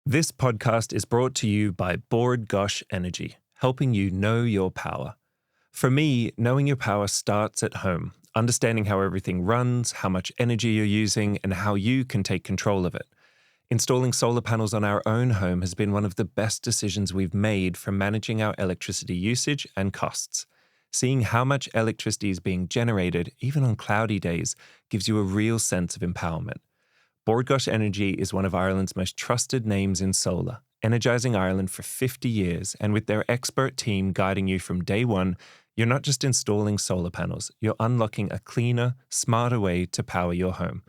This podcast is brought to you by Board Gosh Energy, helping you know your power. For me, knowing your power starts at home, understanding how everything runs, how much energy you're using, and how you can take control of it. Installing solar panels on our own home has been one of the best decisions we've made for managing our electricity usage and costs. Seeing how much electricity is being generated, even on cloudy days, gives you a real sense of empowerment. Bord Gáis Energy is one of Ireland's most trusted names in solar, energizing Ireland for 50 years, and with their expert team guiding you from day one, you're not just installing solar panels, you're unlocking a cleaner, smarter way to power your home.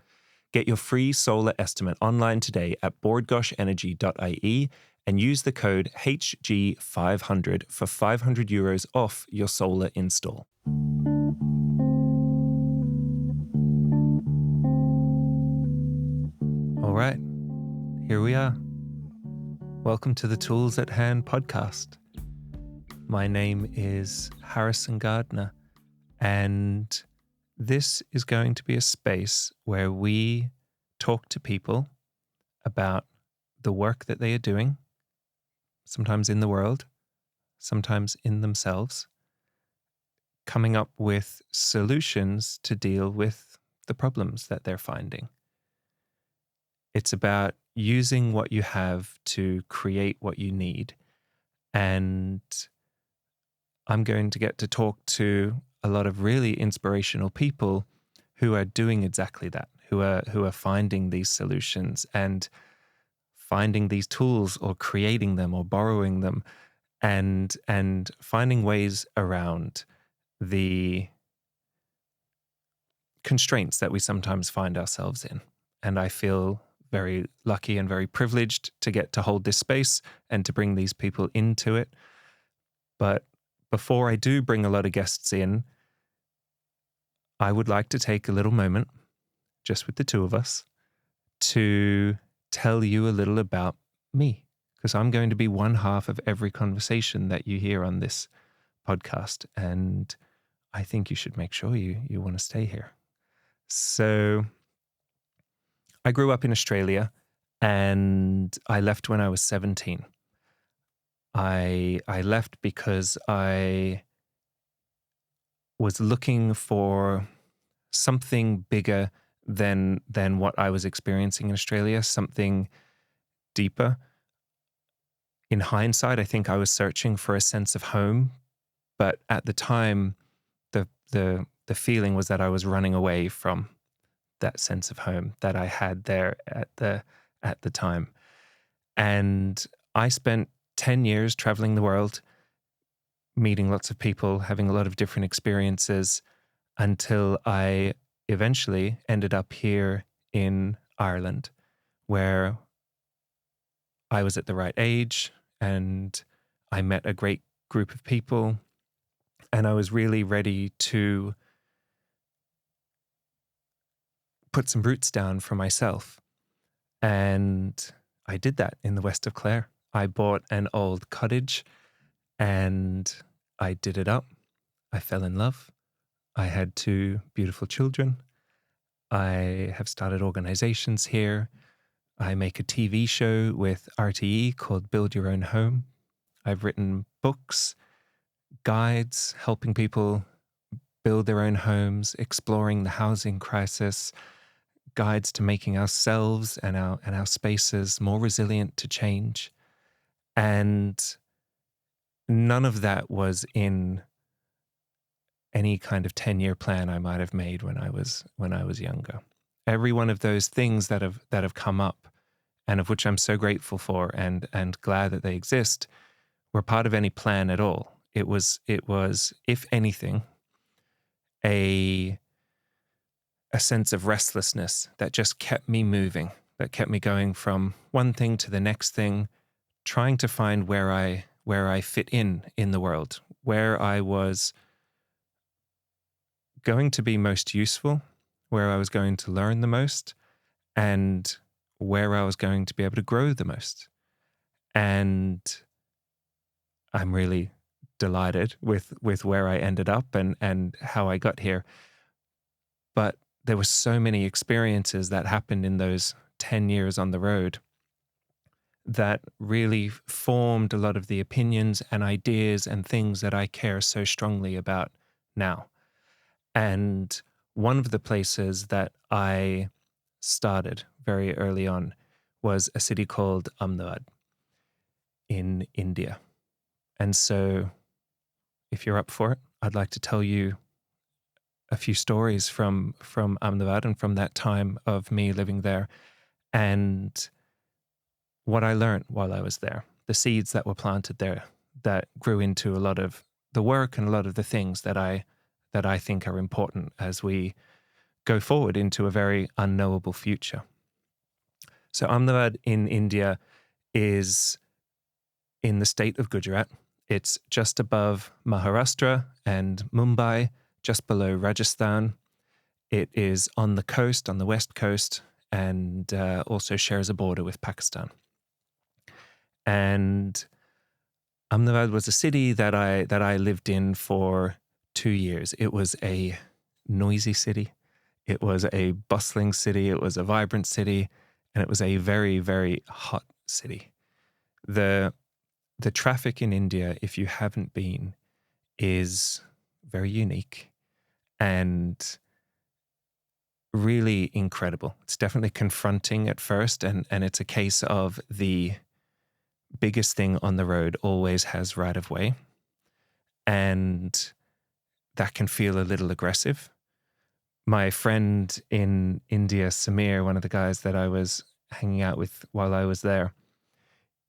Get your free solar estimate online today at boardgashenergy.ie and use the code HG500 for €500 off your solar install. All right, here we are. Welcome to the Tools at Hand podcast. My name is Harrison Gardner, and this is going to be a space where we talk to people about the work that they are doing, sometimes in the world, sometimes in themselves, coming up with solutions to deal with the problems that they're finding. It's about using what you have to create what you need. And I'm going to get to talk to a lot of really inspirational people who are doing exactly that, who are finding these solutions and finding these tools or creating them or borrowing them and finding ways around the constraints that we sometimes find ourselves in. And I feel very lucky and very privileged to get to hold this space and to bring these people into it. But before I do bring a lot of guests in, I would like to take a little moment, just with the two of us, to tell you a little about me, because I'm going to be one half of every conversation that you hear on this podcast. And I think you should make sure you want to stay here. So I grew up in Australia and I left when I was 17. I left because I was looking for something bigger than what I was experiencing in Australia, something deeper. In hindsight, I think I was searching for a sense of home, but at the time, the feeling was that I was running away from that sense of home that I had there at the time. And I spent 10 years traveling the world, meeting lots of people, having a lot of different experiences until I eventually ended up here in Ireland, where I was at the right age and I met a great group of people and I was really ready to put some roots down for myself. And I did that in the west of Clare. I bought an old cottage and I did it up. I fell in love. I had 2 beautiful children. I have started organizations here. I make a TV show with RTE called Build Your Own Home. I've written books, guides, helping people build their own homes, exploring the housing crisis, guides to making ourselves and our spaces more resilient to change. And none of that was in any kind of 10-year plan I might have made when I was younger. Every one of those things that have come up, and of which I'm so grateful for and glad that they exist, were part of any plan at all. It was, if anything, a sense of restlessness that just kept me moving, that kept me going from one thing to the next thing, trying to find where I fit in the world, where I was going to be most useful, where I was going to learn the most, and where I was going to be able to grow the most. And I'm really delighted with where I ended up and how I got here. But there were so many experiences that happened in those 10 years on the road that really formed a lot of the opinions and ideas and things that I care so strongly about now. And one of the places that I started very early on was a city called Ahmedabad in India. And so, if you're up for it, I'd like to tell you a few stories from Ahmedabad and from that time of me living there, and what I learned while I was there, the seeds that were planted there that grew into a lot of the work and a lot of the things that I think are important as we go forward into a very unknowable future. So Ahmedabad in India is in the state of Gujarat. It's just above Maharashtra and Mumbai, just below Rajasthan. It is on the coast, on the west coast, and also shares a border with Pakistan. And Ahmedabad was a city that I lived in for 2 years. It was a noisy city. It was a bustling city. It was a vibrant city, and it was a very, very hot city. The traffic in India, if you haven't been, is very unique and really incredible. It's definitely confronting at first, and it's a case of the biggest thing on the road always has right of way, and that can feel a little aggressive. My friend in India, Samir, one of the guys that I was hanging out with while I was there,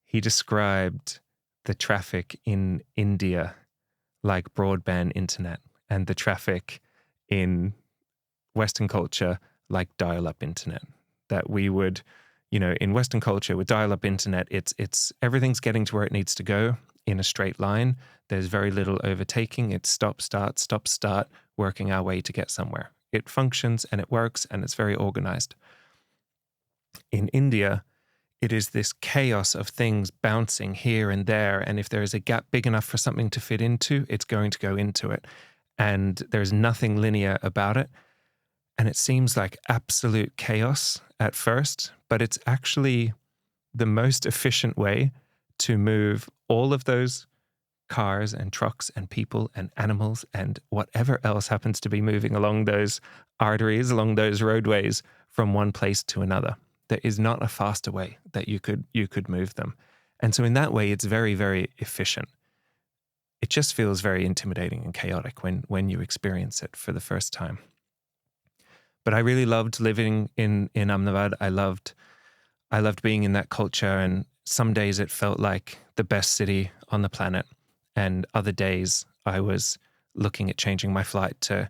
he described the traffic in India like broadband internet, and the traffic in Western culture like dial-up internet. That we would, in Western culture with dial-up internet, it's everything's getting to where it needs to go in a straight line. There's very little overtaking. It's stop, start, working our way to get somewhere. It functions and it works and it's very organized. In India, it is this chaos of things bouncing here and there. And if there is a gap big enough for something to fit into, it's going to go into it. And there's nothing linear about it. And it seems like absolute chaos at first, but it's actually the most efficient way to move all of those cars and trucks and people and animals and whatever else happens to be moving along those arteries, along those roadways from one place to another. There is not a faster way that you could move them. And so in that way, it's very, very efficient. It just feels very intimidating and chaotic when you experience it for the first time. But I really loved living in Ahmedabad. I loved being in that culture, and some days it felt like the best city on the planet. And other days I was looking at changing my flight to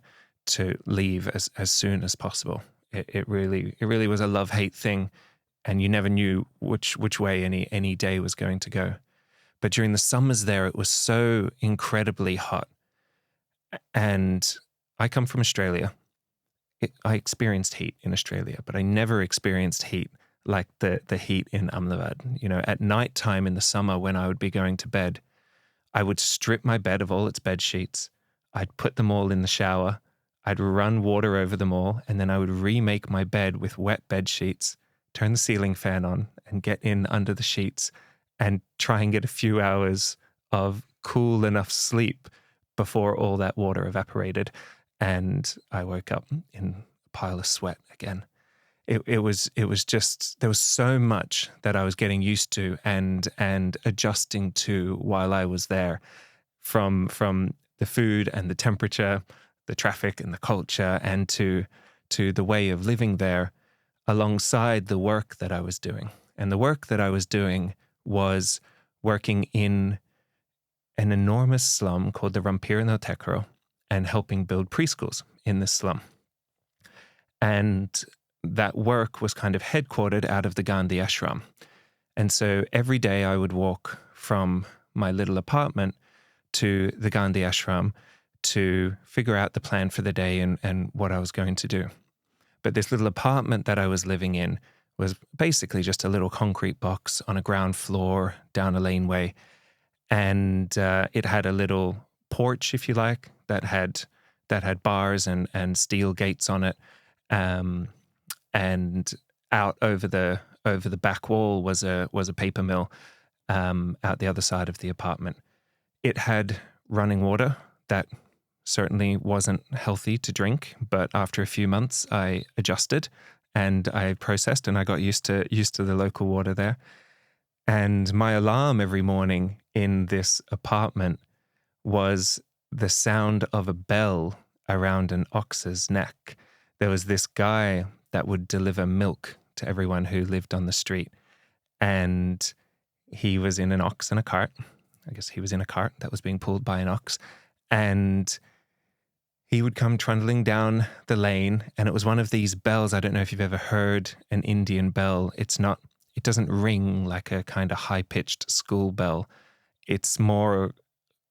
leave as soon as possible. It really was a love-hate thing, and you never knew which way any day was going to go. But during the summers there, it was so incredibly hot. And I come from Australia. I experienced heat in Australia, but I never experienced heat like the heat in Ahmedabad. At night time in the summer when I would be going to bed, I would strip my bed of all its bed sheets. I'd put them all in the shower. I'd run water over them all, and then I would remake my bed with wet bed sheets, turn the ceiling fan on, and get in under the sheets and try and get a few hours of cool enough sleep before all that water evaporated. And I woke up in a pile of sweat again. It was just, there was so much that I was getting used to and adjusting to while I was there, from the food and the temperature, the traffic and the culture, and to the way of living there, alongside the work that I was doing. And the work that I was doing was working in an enormous slum called the Rampirno Tekro, and helping build preschools in this slum. And that work was kind of headquartered out of the Gandhi ashram. And so every day I would walk from my little apartment to the Gandhi ashram to figure out the plan for the day and what I was going to do. But this little apartment that I was living in was basically just a little concrete box on a ground floor down a laneway. And it had a little porch, if you like, that had bars and steel gates on it, and out over the over the back wall was a paper mill out the other side of the apartment. It had running water that certainly wasn't healthy to drink, but after a few months, I adjusted and I processed and I got used to the local water there. And my alarm every morning in this apartment was the sound of a bell around an ox's neck. There was this guy that would deliver milk to everyone who lived on the street. And he was in an ox and a cart. I guess he was in a cart that was being pulled by an ox. And he would come trundling down the lane. And it was one of these bells. I don't know if you've ever heard an Indian bell. It doesn't ring like a kind of high-pitched school bell. It's more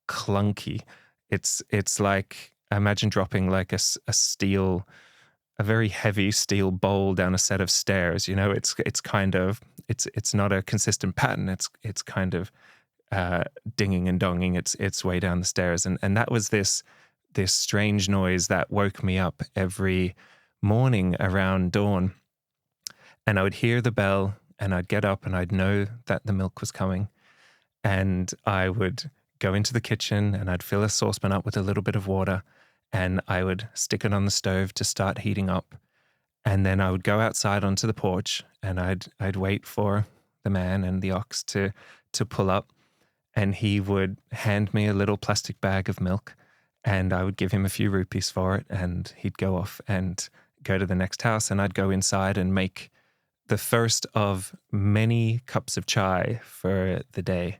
clunky. It's like, imagine dropping like a very heavy steel bowl down a set of stairs. It's kind of, it's not a consistent pattern. It's kind of dinging and donging its way down the stairs. And that was this strange noise that woke me up every morning around dawn. And I would hear the bell and I'd get up and I'd know that the milk was coming. And I would go into the kitchen and I'd fill a saucepan up with a little bit of water and I would stick it on the stove to start heating up. And then I would go outside onto the porch and I'd wait for the man and the ox to pull up, and he would hand me a little plastic bag of milk and I would give him a few rupees for it, and he'd go off and go to the next house, and I'd go inside and make the first of many cups of chai for the day.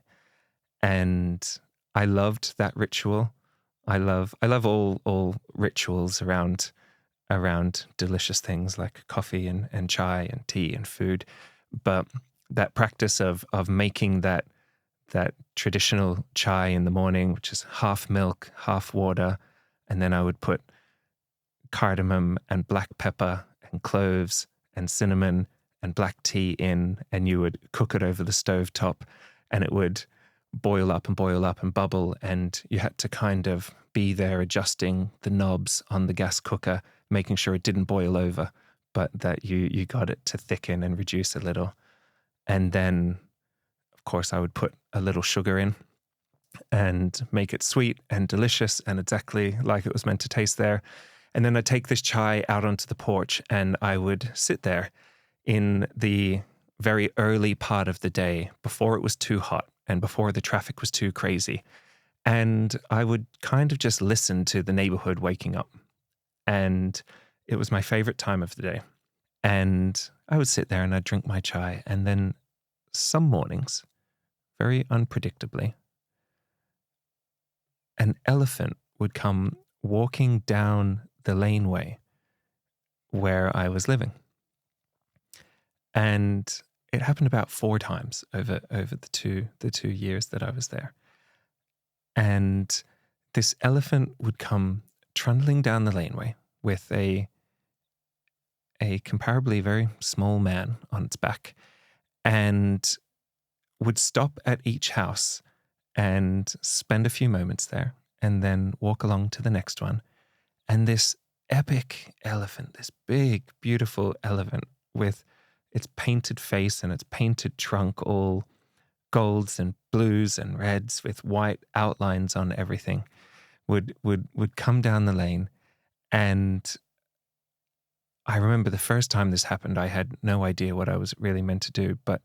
And I loved that ritual. I love all rituals around delicious things like coffee and chai and tea and food. But that practice of making that traditional chai in the morning, which is half milk, half water, and then I would put cardamom and black pepper and cloves and cinnamon and black tea in, and you would cook it over the stove top, and it would boil up and bubble, and you had to kind of be there adjusting the knobs on the gas cooker, making sure it didn't boil over, but that you got it to thicken and reduce a little. And then, of course, I would put a little sugar in and make it sweet and delicious and exactly like it was meant to taste there. And then I'd take this chai out onto the porch and I would sit there in the very early part of the day before it was too hot and before the traffic was too crazy. And I would kind of just listen to the neighborhood waking up. And it was my favorite time of the day. And I would sit there and I'd drink my chai. And then some mornings, very unpredictably, an elephant would come walking down the laneway where I was living. And it happened about 4 times over the two years that I was there. And this elephant would come trundling down the laneway with a comparably very small man on its back, and would stop at each house and spend a few moments there and then walk along to the next one. And this epic elephant, this big, beautiful elephant with its painted face and its painted trunk, all golds and blues and reds with white outlines on everything, would come down the lane. And I remember the first time this happened, I had no idea what I was really meant to do, but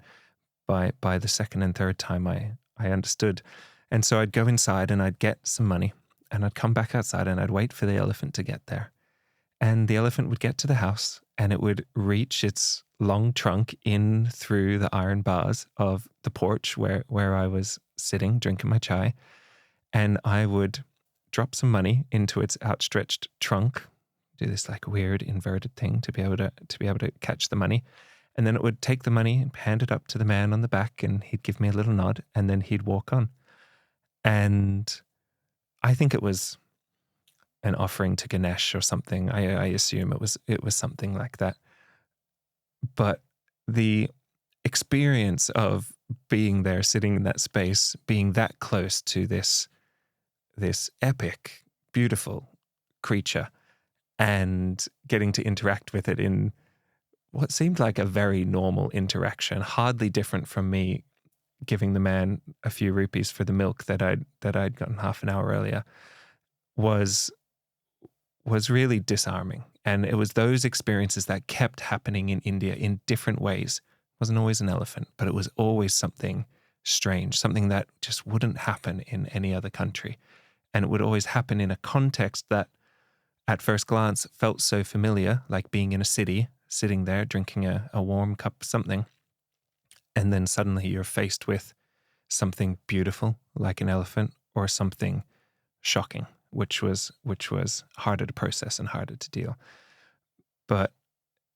by the second and third time I understood. And so I'd go inside and I'd get some money and I'd come back outside and I'd wait for the elephant to get there. And the elephant would get to the house and it would reach its long trunk in through the iron bars of the porch where I was sitting drinking my chai. And I would drop some money into its outstretched trunk, do this like weird inverted thing to be able to catch the money. And then it would take the money and hand it up to the man on the back, and he'd give me a little nod, and then he'd walk on. And I think it was an offering to Ganesh or something. I assume it was something like that. But the experience of being there, sitting in that space, being that close to this epic, beautiful creature, and getting to interact with it in what seemed like a very normal interaction, hardly different from me giving the man a few rupees for the milk that I'd gotten half an hour earlier, was really disarming. And it was those experiences that kept happening in India in different ways. It wasn't always an elephant, but it was always something strange, something that just wouldn't happen in any other country. And it would always happen in a context that at first glance felt so familiar, like being in a city, sitting there drinking a warm cup of something. And then suddenly you're faced with something beautiful, like an elephant, or something shocking, which was harder to process and harder to deal. But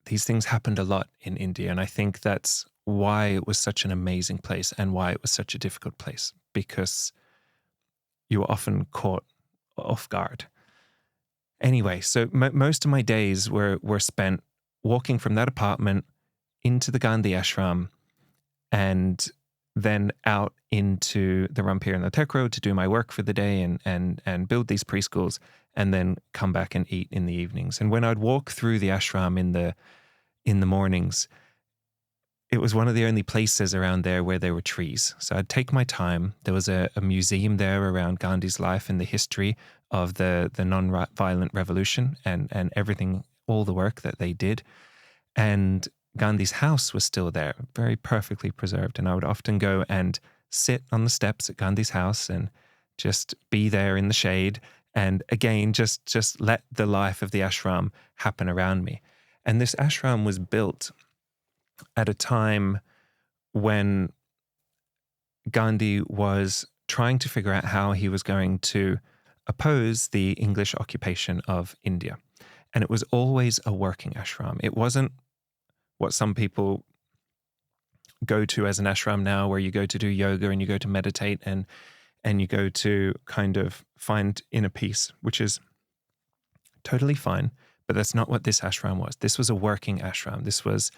these things happened a lot in India, and I think that's why it was such an amazing place and why it was such a difficult place, because you were often caught off guard. Anyway, so most of my days were spent walking from that apartment into the Gandhi ashram and then out into the Rampir and the Tech Road to do my work for the day and build these preschools, and then come back and eat in the evenings. And when I'd walk through the ashram in the mornings, it was one of the only places around there where there were trees. So I'd take my time. There was a museum there around Gandhi's life and the history of the non-violent revolution and everything, all the work that they did. And Gandhi's house was still there, very perfectly preserved. And I would often go and sit on the steps at Gandhi's house and just be there in the shade. And again, just let the life of the ashram happen around me. And this ashram was built at a time when Gandhi was trying to figure out how he was going to oppose the English occupation of India. And it was always a working ashram. It wasn't what some people go to as an ashram now, where you go to do yoga and you go to meditate and you go to kind of find inner peace, which is totally fine. But that's not what this ashram was. This was a working ashram. This was,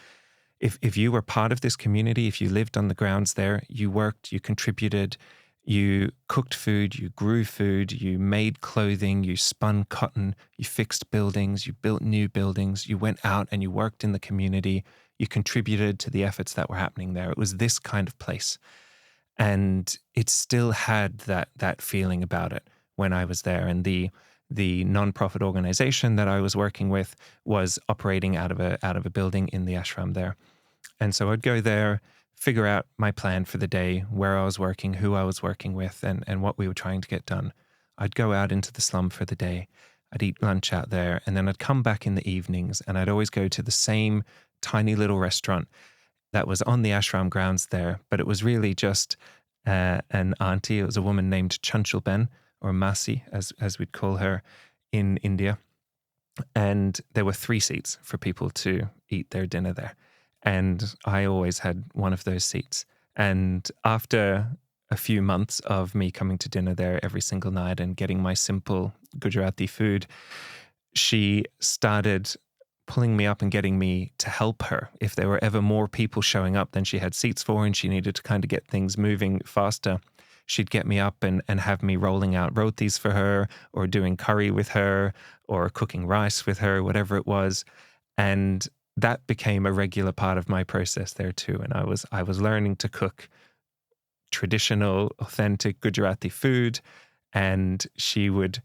if you were part of this community, if you lived on the grounds there, you worked, you contributed, you cooked food, you grew food, you made clothing, you spun cotton, you fixed buildings, you built new buildings, you went out and you worked in the community, you contributed to the efforts that were happening there. It was this kind of place. And it still had that feeling about it when I was there. And the nonprofit organization that I was working with was operating out of a building in the ashram there. And so I'd go there, figure out my plan for the day, where I was working, who I was working with, and what we were trying to get done. I'd go out into the slum for the day. I'd eat lunch out there, and then I'd come back in the evenings, and I'd always go to the same tiny little restaurant that was on the ashram grounds there, but it was really just an auntie. It was a woman named Chanchulben, or Masi, as we'd call her in India. And there were 3 seats for people to eat their dinner there. And I always had one of those seats. And after a few months of me coming to dinner there every single night and getting my simple Gujarati food, she started pulling me up and getting me to help her. If there were ever more people showing up than she had seats for and she needed to kind of get things moving faster, she'd get me up and have me rolling out rotis for her, or doing curry with her, or cooking rice with her, whatever it was. And that became a regular part of my process there too. And I was learning to cook traditional, authentic Gujarati food, and she would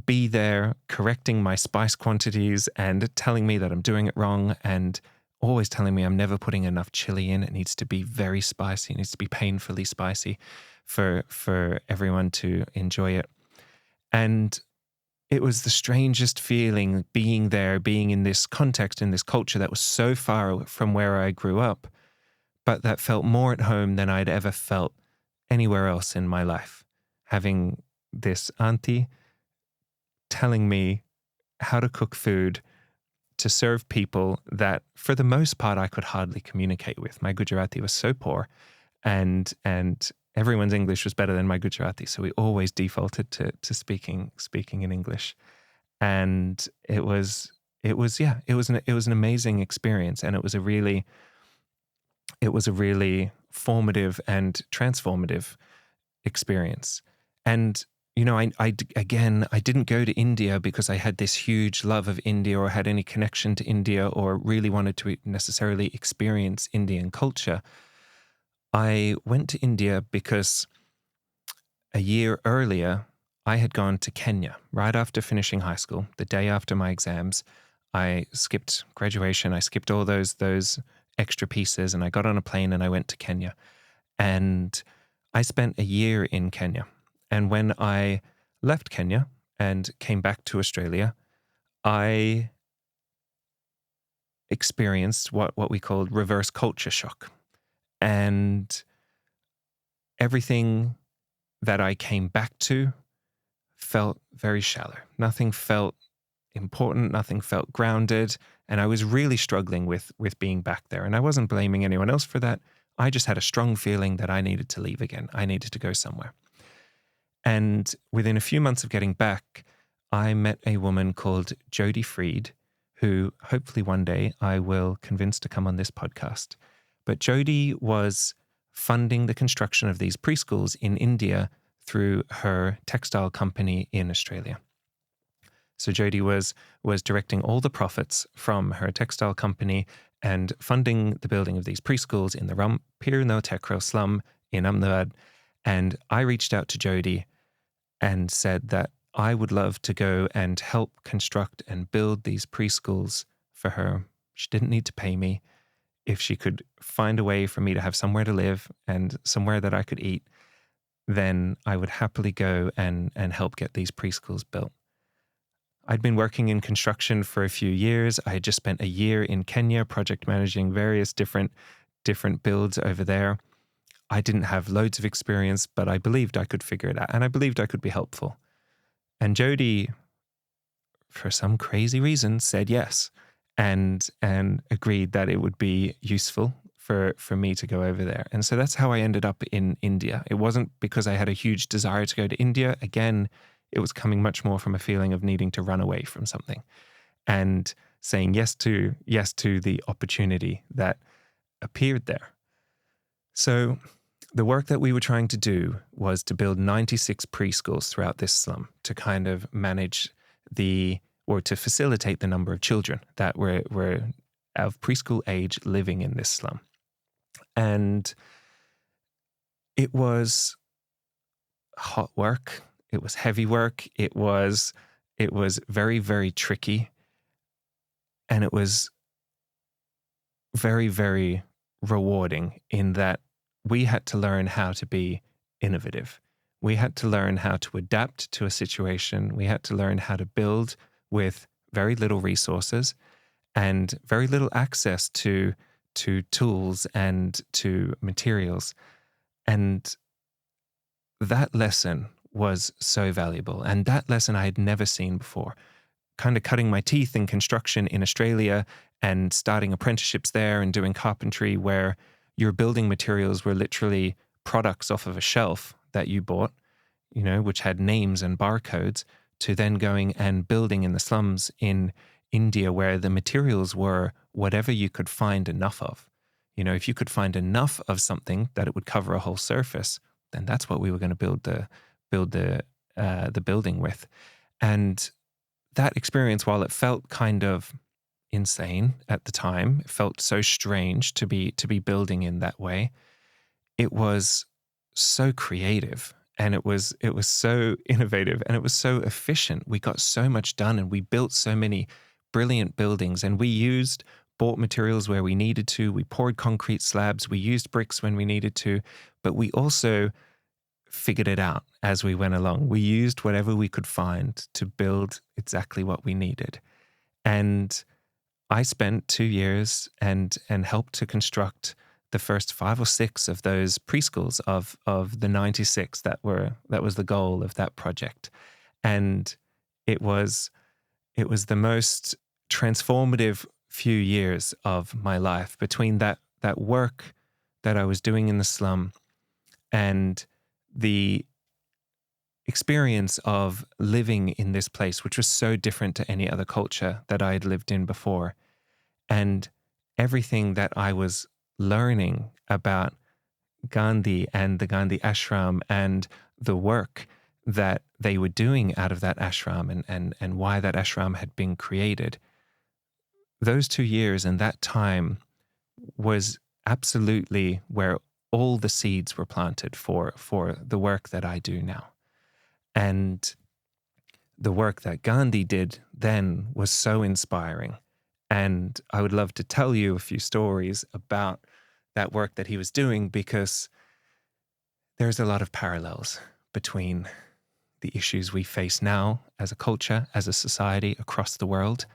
be there correcting my spice quantities and telling me that I'm doing it wrong, and always telling me I'm never putting enough chili in. It needs to be very spicy. It needs to be painfully spicy for everyone to enjoy it. And it was the strangest feeling being there, being in this context, in this culture that was so far from where I grew up, but that felt more at home than I'd ever felt anywhere else in my life. Having this auntie telling me how to cook food to serve people that, for the most part, I could hardly communicate with. My Gujarati was so poor, and everyone's English was better than my Gujarati, so we always defaulted to speaking in English. And it was an amazing experience, and it was a really formative and transformative experience. And again, I didn't go to India because I had this huge love of India or had any connection to India or really wanted to necessarily experience Indian culture. I went to India because a year earlier, I had gone to Kenya right after finishing high school, the day after my exams. I skipped graduation. I skipped all those extra pieces, and I got on a plane and I went to Kenya. And I spent a year in Kenya. And when I left Kenya and came back to Australia, I experienced what we called reverse culture shock. And everything that I came back to felt very shallow. Nothing felt important, nothing felt grounded, and I was really struggling with being back there. And I wasn't blaming anyone else for that. I just had a strong feeling that I needed to leave again. I needed to go somewhere. And within a few months of getting back, I met a woman called Jodie Freed, who hopefully one day I will convince to come on this podcast. But Jodie was funding the construction of these preschools in India through her textile company in Australia. So Jodie was directing all the profits from her textile company and funding the building of these preschools in the Rampur no Tekro slum in Ahmedabad. And I reached out to Jodie and said that I would love to go and help construct and build these preschools for her. She didn't need to pay me. If she could find a way for me to have somewhere to live and somewhere that I could eat, then I would happily go and help get these preschools built. I'd been working in construction for a few years. I had just spent a year in Kenya project managing various different builds over there. I didn't have loads of experience, but I believed I could figure it out, and I believed I could be helpful. And Jodie, for some crazy reason, said yes and agreed that it would be useful for me to go over there. And so that's how I ended up in India. It wasn't because I had a huge desire to go to India. Again, it was coming much more from a feeling of needing to run away from something and saying yes to the opportunity that appeared there. So the work that we were trying to do was to build 96 preschools throughout this slum to kind of manage or to facilitate the number of children that were of preschool age living in this slum. And it was hot work. It was heavy work. It was very, very tricky. And it was very, very rewarding in that we had to learn how to be innovative. We had to learn how to adapt to a situation. We had to learn how to build with very little resources and very little access to tools and to materials. And that lesson was so valuable. And that lesson I had never seen before. Kind of cutting my teeth in construction in Australia and starting apprenticeships there and doing carpentry where your building materials were literally products off of a shelf that you bought, which had names and barcodes, to then going and building in the slums in India where the materials were whatever you could find enough of. If you could find enough of something that it would cover a whole surface, then that's what we were going to build the building with. And that experience, while it felt kind of insane at the time, it felt so strange to be building in that way, it was so creative and it was so innovative and it was so efficient. We got so much done and we built so many brilliant buildings, and we bought materials where we needed to. We poured concrete slabs. We used bricks when we needed to, but we also figured it out as we went along. We used whatever we could find to build exactly what we needed. And I spent 2 years and helped to construct the first 5 or 6 of those preschools of the 96 that was the goal of that project. And it was the most transformative few years of my life between that work that I was doing in the slum and the experience of living in this place, which was so different to any other culture that I had lived in before, and everything that I was learning about Gandhi and the Gandhi ashram and the work that they were doing out of that ashram and why that ashram had been created, those 2 years and that time was absolutely where all the seeds were planted for the work that I do now. And the work that Gandhi did then was so inspiring. And I would love to tell you a few stories about that work that he was doing, because there's a lot of parallels between the issues we face now as a culture, as a society across the world,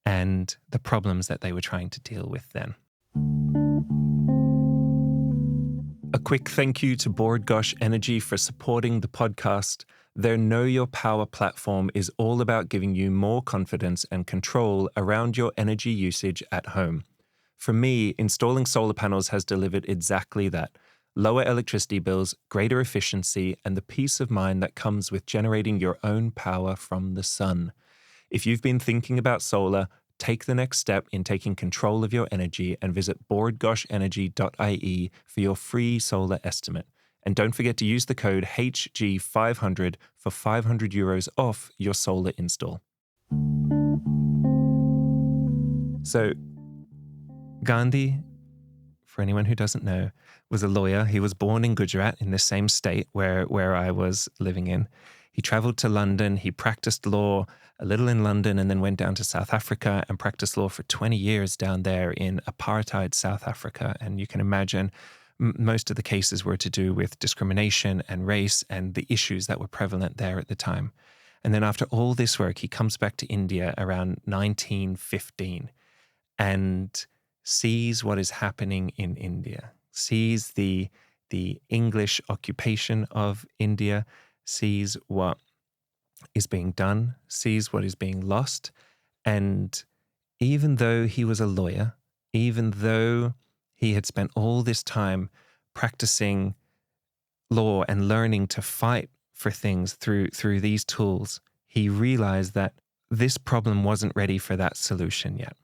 and the problems that they were trying to deal with then. A quick thank you to Board Gosh Energy for supporting the podcast. Their Know Your Power platform is all about giving you more confidence and control around your energy usage at home. For me, installing solar panels has delivered exactly that. Lower electricity bills, greater efficiency, and the peace of mind that comes with generating your own power from the sun. If you've been thinking about solar, take the next step in taking control of your energy and visit boardgoshenergy.ie for your free solar estimate. And don't forget to use the code HG500 for €500 off your solar install. So, Gandhi, for anyone who doesn't know, was a lawyer. He was born in Gujarat, in the same state where I was living in. He traveled to London. He practiced law a little in London and then went down to South Africa and practiced law for 20 years down there in apartheid South Africa. And you can imagine most of the cases were to do with discrimination and race and the issues that were prevalent there at the time. And then after all this work, he comes back to India around 1915 and sees what is happening in India, sees the English occupation of India, sees what is being done, sees what is being lost. And even though he was a lawyer, even though he had spent all this time practicing law and learning to fight for things through these tools, he realized that this problem wasn't ready for that solution yet,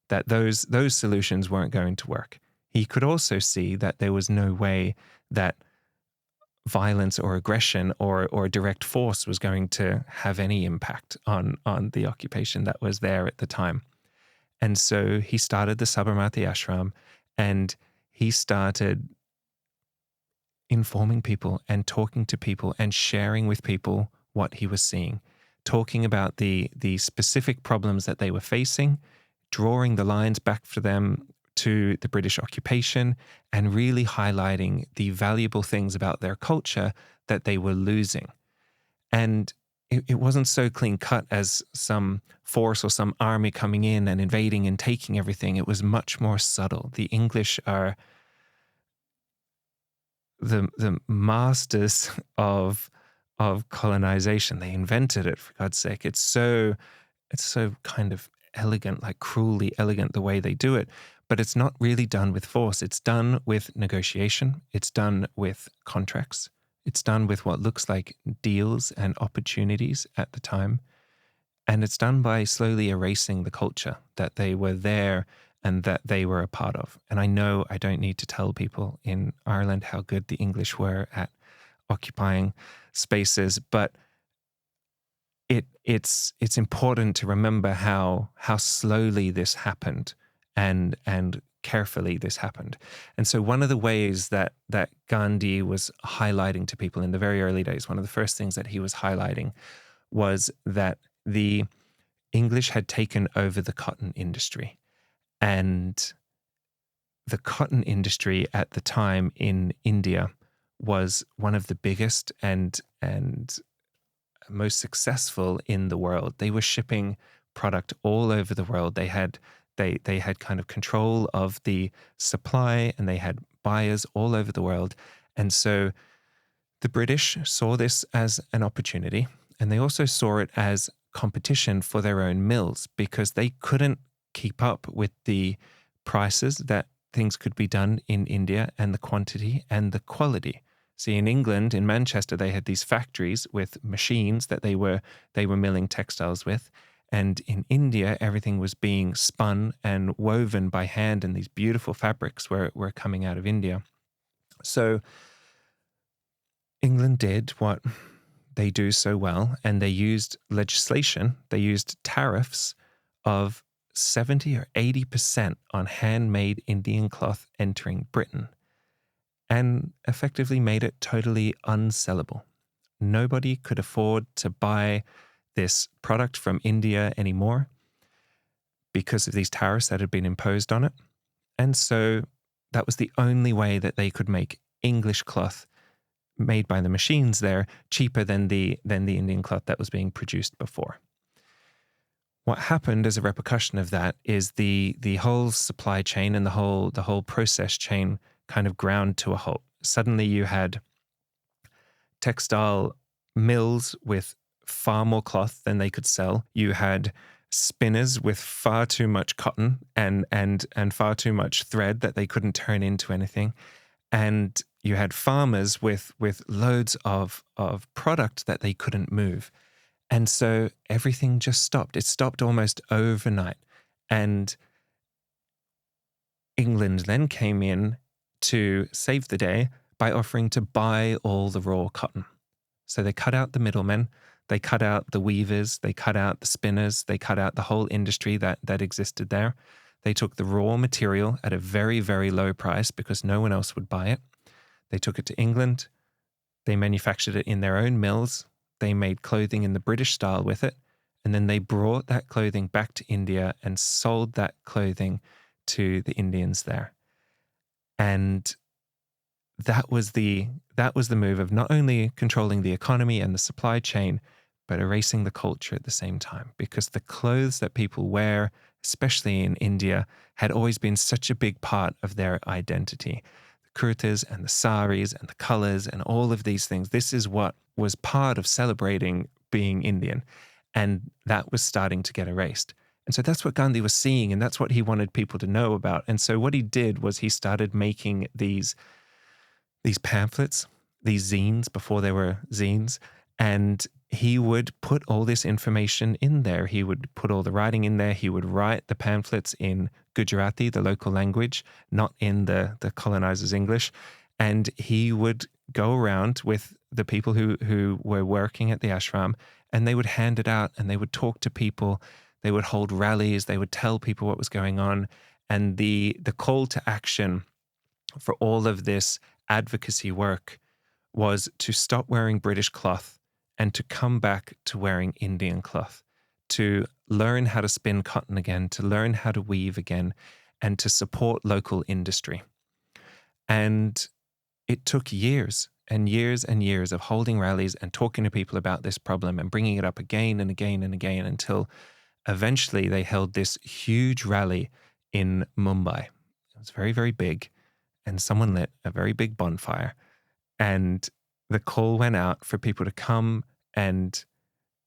that those solutions weren't going to work. He could also see that there was no way that violence or aggression or direct force was going to have any impact on the occupation that was there at the time. And so he started the Sabarmati Ashram, and he started informing people and talking to people and sharing with people what he was seeing, talking about the specific problems that they were facing, drawing the lines back for them to the British occupation, and really highlighting the valuable things about their culture that they were losing. And it wasn't so clean cut as some force or some army coming in and invading and taking everything. It was much more subtle. The English are the masters of colonization. They invented it, for God's sake. It's so kind of elegant, like cruelly elegant the way they do it. But it's not really done with force. It's done with negotiation. It's done with contracts. It's done with what looks like deals and opportunities at the time. And it's done by slowly erasing the culture that they were there and that they were a part of. And I know I don't need to tell people in Ireland how good the English were at occupying spaces, but it's important to remember how slowly this happened and carefully this happened. And so one of the ways that Gandhi was highlighting to people in the very early days, one of the first things that he was highlighting was that the English had taken over the cotton industry. And the cotton industry at the time in India was one of the biggest and most successful in the world. They were shipping product all over the world. They had kind of control of the supply, and they had buyers all over the world. And so the British saw this as an opportunity, and they also saw it as competition for their own mills, because they couldn't keep up with the prices that things could be done in India, and the quantity and the quality. See, in England, in Manchester, they had these factories with machines that they were milling textiles with. And in India, everything was being spun and woven by hand, and these beautiful fabrics were coming out of India. So England did what they do so well, and they used legislation, they used tariffs of 70 or 80% on handmade Indian cloth entering Britain, and effectively made it totally unsellable. Nobody could afford to buy this product from India anymore because of these tariffs that had been imposed on it. And so that was the only way that they could make English cloth made by the machines there cheaper than the Indian cloth that was being produced before. What happened as a repercussion of that is the whole supply chain and the whole process chain kind of ground to a halt. Suddenly you had textile mills with far more cloth than they could sell. You had spinners with far too much cotton and far too much thread that they couldn't turn into anything. And you had farmers with loads of product that they couldn't move. And so everything just stopped. It stopped almost overnight. And England then came in to save the day by offering to buy all the raw cotton. So they cut out the middlemen, they cut out the weavers, they cut out the spinners, they cut out the whole industry that existed there. They took the raw material at a very, very low price because no one else would buy it. They took it to England. They manufactured it in their own mills. They made clothing in the British style with it. And then they brought that clothing back to India and sold that clothing to the Indians there. And that was the move of not only controlling the economy and the supply chain, but erasing the culture at the same time. Because the clothes that people wear, especially in India, had always been such a big part of their identity. The kurtas and the saris and the colors and all of these things. This is what was part of celebrating being Indian. And that was starting to get erased. And so that's what Gandhi was seeing, and that's what he wanted people to know about. And so what he did was he started making these pamphlets, these zines before they were zines, and he would put all this information in there. He would put all the writing in there. He would write the pamphlets in Gujarati, the local language, not in the colonizers' English. And he would go around with the people who were working at the ashram, and they would hand it out, and they would talk to people. They would hold rallies. They would tell people what was going on. And the call to action for all of this advocacy work was to stop wearing British cloth and to come back to wearing Indian cloth, to learn how to spin cotton again, to learn how to weave again, and to support local industry. And it took years and years and years of holding rallies and talking to people about this problem and bringing it up again and again and again until eventually they held this huge rally in Mumbai. It was very, very big. And someone lit a very big bonfire, and the call went out for people to come and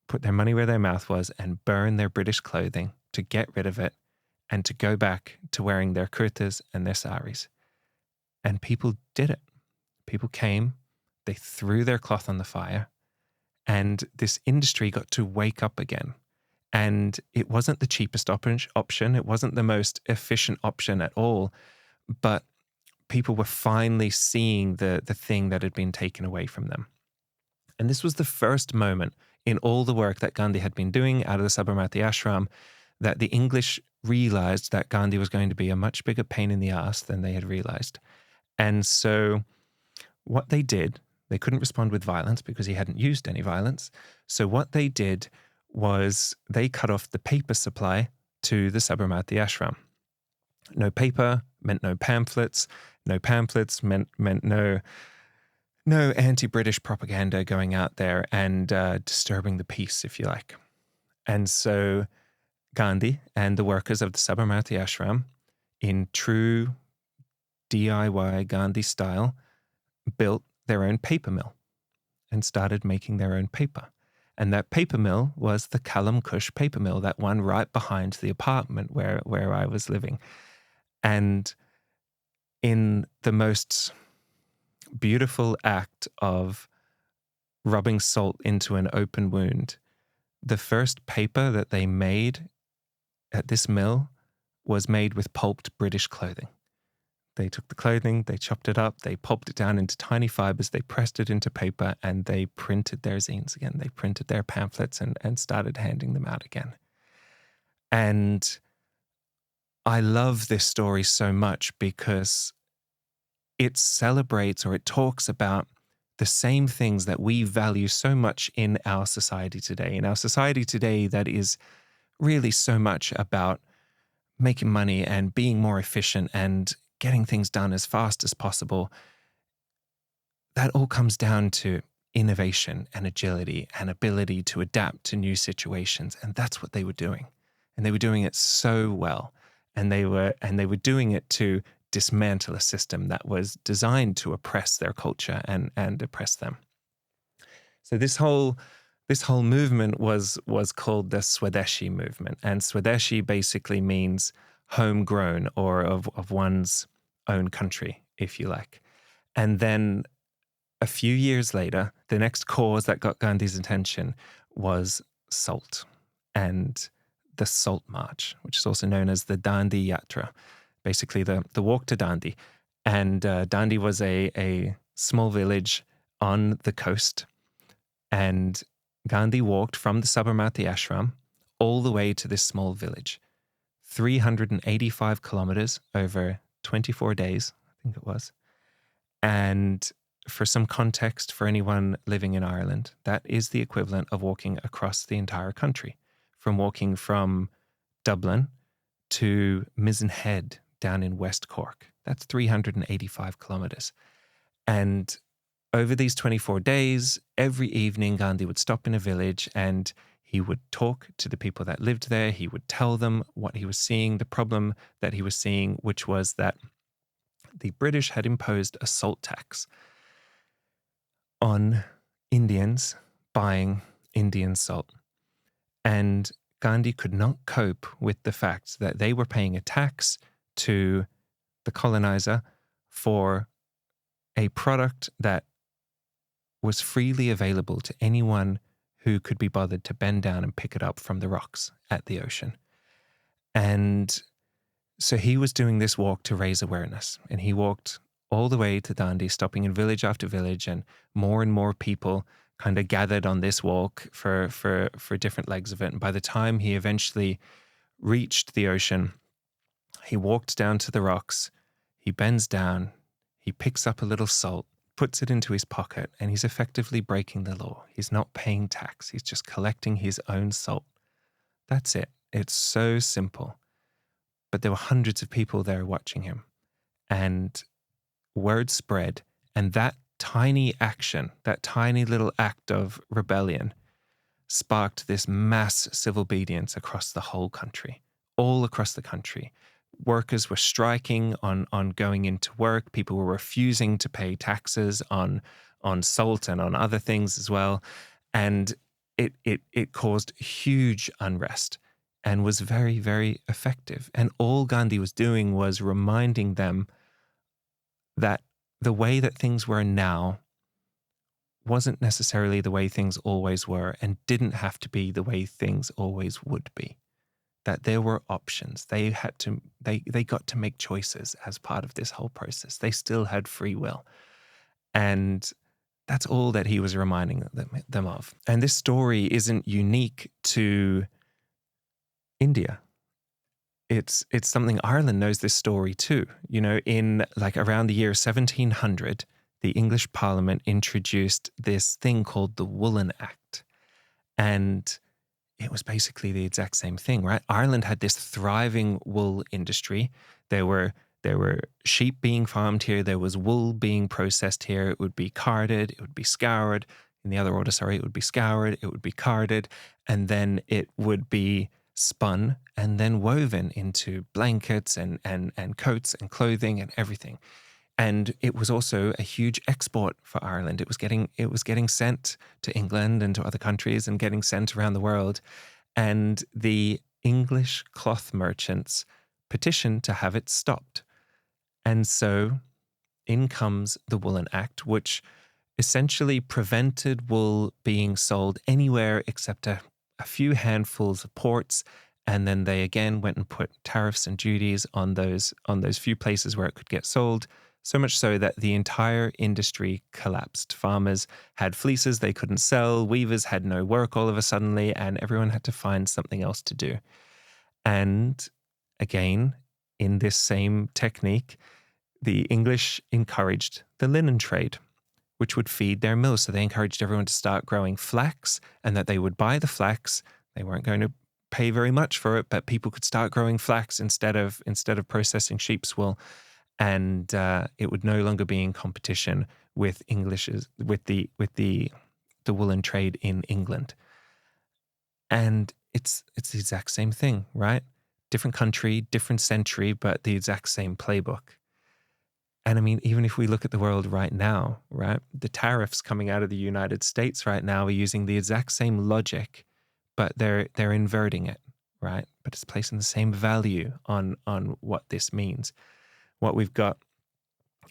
put their money where their mouth was and burn their British clothing to get rid of it and to go back to wearing their kurtas and their saris. And people did it. People came, they threw their cloth on the fire, and this industry got to wake up again. And it wasn't the cheapest option. It wasn't the most efficient option at all, but people were finally seeing the thing that had been taken away from them. And this was the first moment in all the work that Gandhi had been doing out of the Sabarmati ashram that the English realized that Gandhi was going to be a much bigger pain in the ass than they had realized. And so what they did, they couldn't respond with violence because he hadn't used any violence. So what they did was they cut off the paper supply to the Sabarmati ashram. No paper meant no pamphlets. No pamphlets meant no anti-British propaganda going out there and disturbing the peace, if you like. And so Gandhi and the workers of the Sabarmati ashram, in true DIY Gandhi style, built their own paper mill and started making their own paper. And that paper mill was the Kalam Kush paper mill, that one right behind the apartment where I was living. And in the most beautiful act of rubbing salt into an open wound, the first paper that they made at this mill was made with pulped British clothing. They took the clothing, they chopped it up, they pulped it down into tiny fibers, they pressed it into paper, and they printed their zines again. They printed their pamphlets and started handing them out again. And I love this story so much because it celebrates, or it talks about, the same things that we value so much in our society today. In our society today, that is really so much about making money and being more efficient and getting things done as fast as possible. That all comes down to innovation and agility and ability to adapt to new situations. And that's what they were doing. And they were doing it so well. And they were doing it to dismantle a system that was designed to oppress their culture and oppress them. So this whole movement was called the Swadeshi movement. And Swadeshi basically means homegrown, or of one's own country, if you like. And then a few years later, the next cause that got Gandhi's attention was salt and the Salt March, which is also known as the Dandi Yatra, basically the walk to Dandi. And Dandi was a small village on the coast. And Gandhi walked from the Sabarmati ashram all the way to this small village, 385 kilometers over 24 days, I think it was. And for some context for anyone living in Ireland, that is the equivalent of walking across the entire country, from walking from Dublin to Mizen Head down in West Cork. That's 385 kilometers. And over these 24 days, every evening, Gandhi would stop in a village and he would talk to the people that lived there. He would tell them what he was seeing, the problem that he was seeing, which was that the British had imposed a salt tax on Indians buying Indian salt. And Gandhi could not cope with the fact that they were paying a tax to the colonizer for a product that was freely available to anyone who could be bothered to bend down and pick it up from the rocks at the ocean. And so he was doing this walk to raise awareness, and he walked all the way to Dandi, stopping in village after village, and more people kind of gathered on this walk for different legs of it. And by the time he eventually reached the ocean, he walked down to the rocks, he bends down, he picks up a little salt, puts it into his pocket, and he's effectively breaking the law. He's not paying tax. He's just collecting his own salt. That's it. It's so simple. But there were hundreds of people there watching him, and word spread. And that tiny action, that tiny little act of rebellion, sparked this mass civil obedience across the whole country, all across the country. Workers were striking on going into work. People were refusing to pay taxes on salt and on other things as well. And it caused huge unrest and was very, very effective. And all Gandhi was doing was reminding them that the way that things were now wasn't necessarily the way things always were, and didn't have to be the way things always would be. That there were options. They got to make choices as part of this whole process. They still had free will. And that's all that he was reminding them of. And this story isn't unique to India. It's something Ireland knows this story too. You know, in like around the year 1700, the English Parliament introduced this thing called the Woolen Act. And it was basically the exact same thing, right? Ireland had this thriving wool industry. There were sheep being farmed here. There was wool being processed here. It would be carded. It would be scoured. In the other order, sorry, it would be scoured. It would be carded. And then it would be spun and then woven into blankets and coats and clothing and everything. And it was also a huge export for Ireland. It was getting sent to England and to other countries and getting sent around the world. And the English cloth merchants petitioned to have it stopped. And so in comes the Woolen Act, which essentially prevented wool being sold anywhere except a few handfuls of ports And then they again went and put tariffs and duties on those few places where it could get sold, so much so that the entire industry collapsed. Farmers had fleeces they couldn't sell, weavers had no work all of a suddenly, and everyone had to find something else to do. And again, in this same technique, the English encouraged the linen trade, which would feed their mills. So they encouraged everyone to start growing flax, and that they would buy the flax. They weren't going to pay very much for it, but people could start growing flax instead of processing sheep's wool, and it would no longer be in competition with the woolen trade in England. And it's the exact same thing, right? Different country, different century, but the exact same playbook. And I mean, even if we look at the world right now, right, the tariffs coming out of the United States right now are using the exact same logic, but they're inverting it, right? But it's placing the same value on what this means. What we've got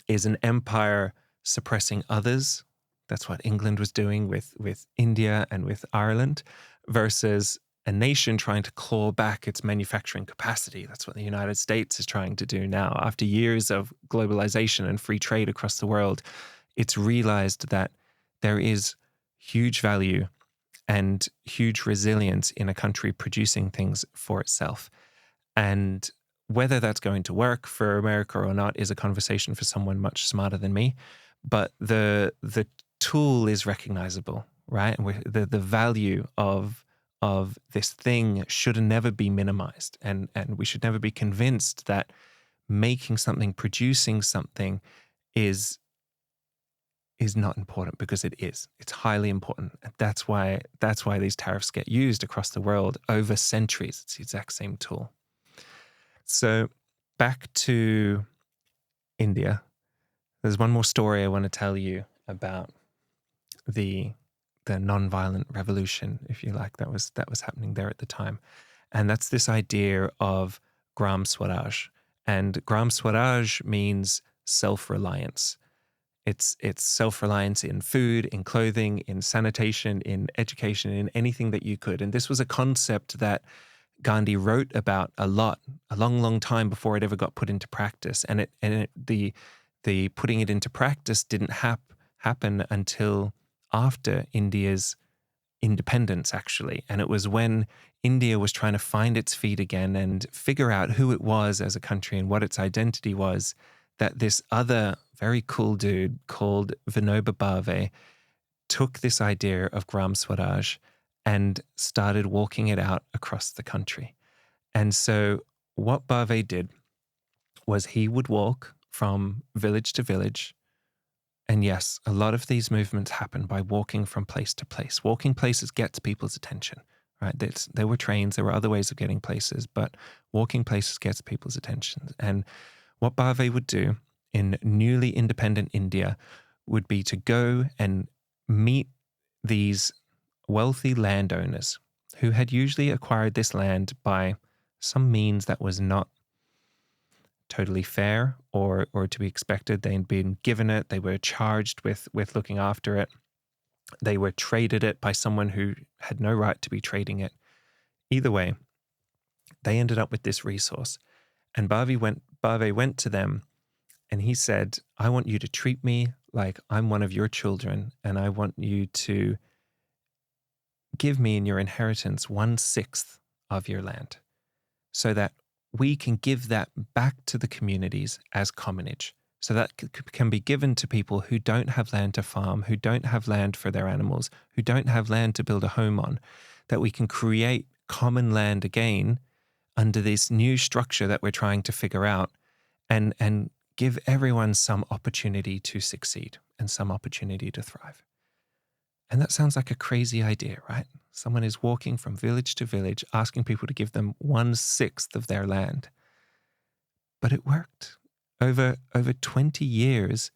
is an empire suppressing others. That's what England was doing with India and with Ireland, versus a nation trying to claw back its manufacturing capacity. That's what the United States is trying to do now. After years of globalization and free trade across the world, it's realized that there is huge value and huge resilience in a country producing things for itself. And whether that's going to work for America or not is a conversation for someone much smarter than me. But the tool is recognizable, right? And the value of this thing should never be minimized, and we should never be convinced that making something, producing something, is not important, because it is. It's highly important. That's why these tariffs get used across the world over centuries. It's the exact same tool. So back to India. There's one more story I want to tell you about the nonviolent revolution, if you like, that was happening there at the time. And that's this idea of Gram Swaraj. And Gram Swaraj means self-reliance. It's self-reliance in food, in clothing, in sanitation, in education, in anything that you could. And this was a concept that Gandhi wrote about a long time before it ever got put into practice. And the putting it into practice didn't happen until after India's independence, actually. And it was when India was trying to find its feet again and figure out who it was as a country and what its identity was, that this other very cool dude called Vinoba Bhave took this idea of Gram Swaraj and started walking it out across the country. And so what Bhave did was he would walk from village to village. And yes, a lot of these movements happen by walking from place to place. Walking places gets people's attention, right? There were trains, there were other ways of getting places, but walking places gets people's attention. And what Bhave would do in newly independent India would be to go and meet these wealthy landowners who had usually acquired this land by some means that was not totally fair or to be expected. They'd been given it, they were charged with looking after it, they were traded it by someone who had no right to be trading it. Either way, they ended up with this resource. And Bhave went to them and he said, I want you to treat me like I'm one of your children, and I want you to give me in your inheritance 1/6 of your land, so that we can give that back to the communities as commonage. So that can be given to people who don't have land to farm, who don't have land for their animals, who don't have land to build a home on, that we can create common land again under this new structure that we're trying to figure out, and give everyone some opportunity to succeed and some opportunity to thrive. And that sounds like a crazy idea, right? Someone is walking from village to village, asking people to give them 1/6 of their land. But it worked. Over 20 years,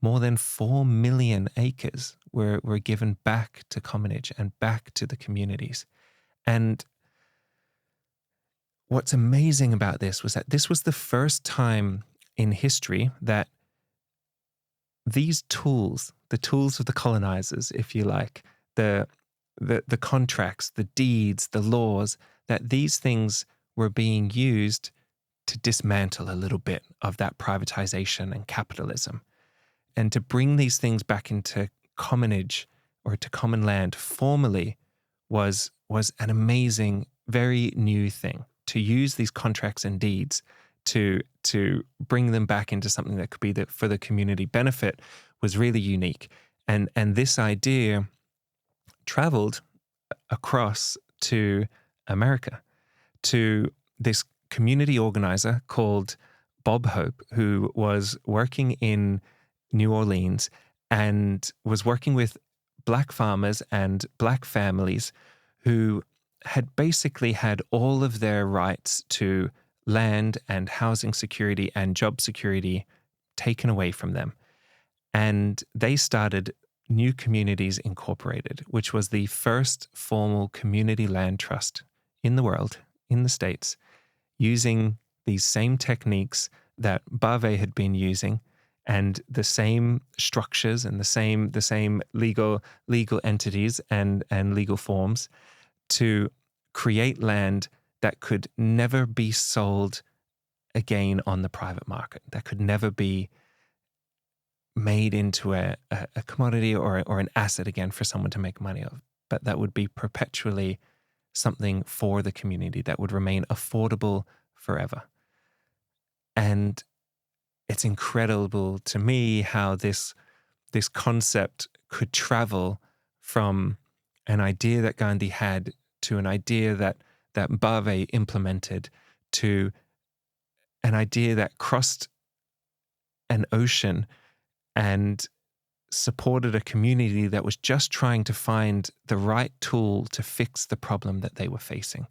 more than 4 million acres were given back to commonage and back to the communities. And what's amazing about this was that this was the first time in history that these tools, the tools of the colonizers, if you like, the the contracts, the deeds, the laws, that these things were being used to dismantle a little bit of that privatization and capitalism, and to bring these things back into commonage or to common land formally was an amazing, very new thing. To use these contracts and deeds to bring them back into something that could be for the community benefit was really unique. And this idea traveled across to America, to this community organizer called Bob Hope, who was working in New Orleans and was working with Black farmers and Black families who had basically had all of their rights to land and housing security and job security taken away from them. And they started New Communities Incorporated, which was the first formal community land trust in the world, in the States, using these same techniques that Bave had been using and the same structures and the same legal entities and legal forms to create land that could never be sold again on the private market, that could never be made into a commodity or an asset again for someone to make money of, but that would be perpetually something for the community that would remain affordable forever. And it's incredible to me how this concept could travel from an idea that Gandhi had to an idea that Bave implemented to an idea that crossed an ocean and supported a community that was just trying to find the right tool to fix the problem that they were facing.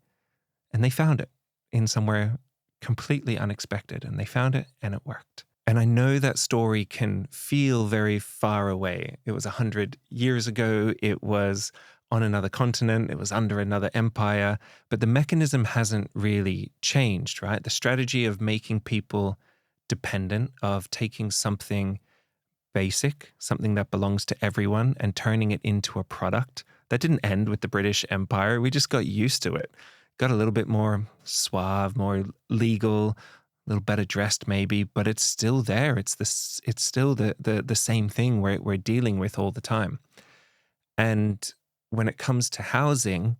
And they found it in somewhere completely unexpected, and they found it and it worked. And I know that story can feel very far away. It was 100 years ago. It was on another continent. It was under another empire. But the mechanism hasn't really changed, right? The strategy of making people dependent, of taking something basic, something that belongs to everyone, and turning it into a product, that didn't end with the British Empire. We just got used to it. Got a little bit more suave, more legal, a little better dressed maybe, but it's still there. It's still the same thing we're dealing with all the time. And when it comes to housing,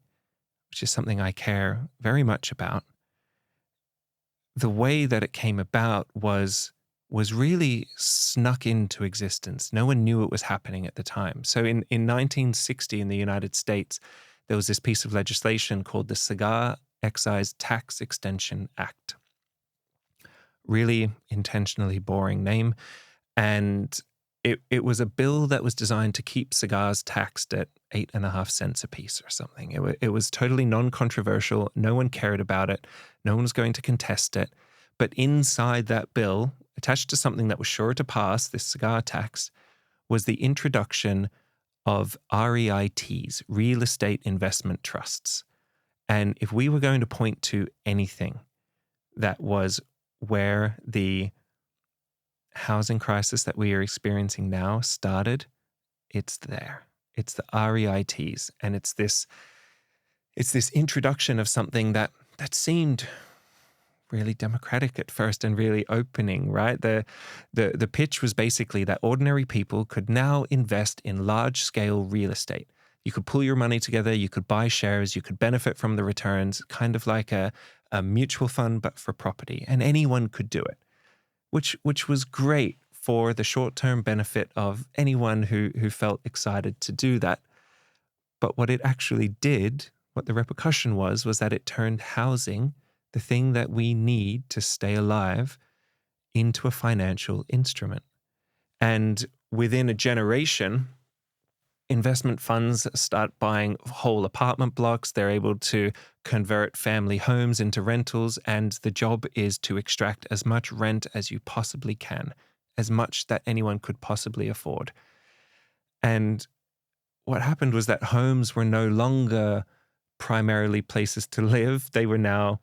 which is something I care very much about, the way that it came about was really snuck into existence. No one knew it was happening at the time. So in 1960 in the United States, there was this piece of legislation called the Cigar Excise Tax Extension Act. Really intentionally boring name. And it was a bill that was designed to keep cigars taxed at 8.5 cents a piece or something. It was totally non-controversial. No one cared about it. No one was going to contest it. But inside that bill, attached to something that was sure to pass, this cigar tax, was the introduction of REITs, real estate investment trusts. And if we were going to point to anything that was where the housing crisis that we are experiencing now started, it's there. It's the REITs. And it's this introduction of something that seemed really democratic at first and really opening, right? The pitch was basically that ordinary people could now invest in large-scale real estate. You could pull your money together, you could buy shares, you could benefit from the returns, kind of like a mutual fund, but for property. And anyone could do it, which was great for the short-term benefit of anyone who felt excited to do that. But what it actually did, what the repercussion was that it turned housing, the thing that we need to stay alive, into a financial instrument. And within a generation, investment funds start buying whole apartment blocks. They're able to convert family homes into rentals, and the job is to extract as much rent as you possibly can, as much that anyone could possibly afford. And what happened was that homes were no longer primarily places to live. They were now